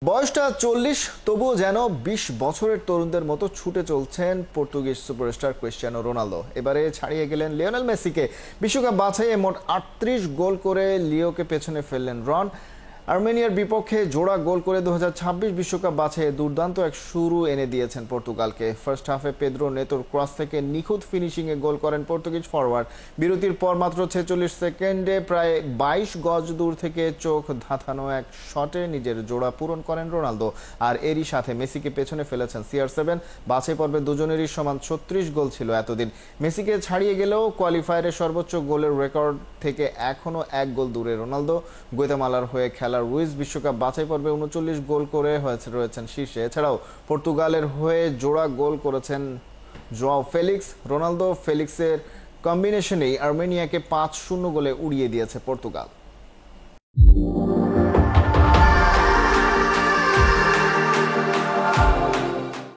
বয়সটা 40 তবুও যেন 20 বছরের তরুণদের মতো ছুটে চলছেন পর্তুগিজ সুপারস্টার ক্রিস্টিয়ানো রোনালদো। এবারে ছাড়িয়ে গেলেন লিওনেল মেসিকে। বিশ্বকাপ বাছাইয়ে মোট 38 গোল করে লিওকে পেছনে ফেললেন রন। আর্মেনিয়ার বিপক্ষে জোড়া গোল করে 2026 বিশ্বকাপ বাছাইয়ে দুর্দান্ত এক শুরু এনে দিয়েছেন পর্তুগালকে। ফার্স্ট হাফে পেদ্রো নেতোর ক্রস থেকে নিখুঁত ফিনিশিংয়ে গোল করেন পর্তুগিজ ফরওয়ার্ড। বিরতির পর মাত্র 46 সেকেন্ডে প্রায় 22 গজ দূর থেকে চোখ ধাঁধানো এক শটে নিজের জোড়া পূরণ করেন রোনালদো। আর এরই সাথে মেসিকে পেছনে ফেলেছেন CR7। বাছাই পর্বে দুজনেরই সমান 36 গোল ছিল এতদিন। মেসিকে ছাড়িয়ে গেলেও কোয়ালিফায়ারে সর্বোচ্চ গোলের রেকর্ড থেকে এখনও এক গোল দূরে রোনালদো। গুয়াতেমালার হয়ে খেলার রুইজ বিশ্বকাপ বাছাই পর্বে 39 গোল করে রয়েছেন শীর্ষে। এছাড়াও পর্তুগালের হয়ে জোড়া গোল করেছেন জোয়াও ফেলিক্স। রোনালদো ফেলিক্সের কম্বিনেশনেই আর্মেনিয়াকে 5-0 গোলে উড়িয়ে দিয়েছে পর্তুগাল।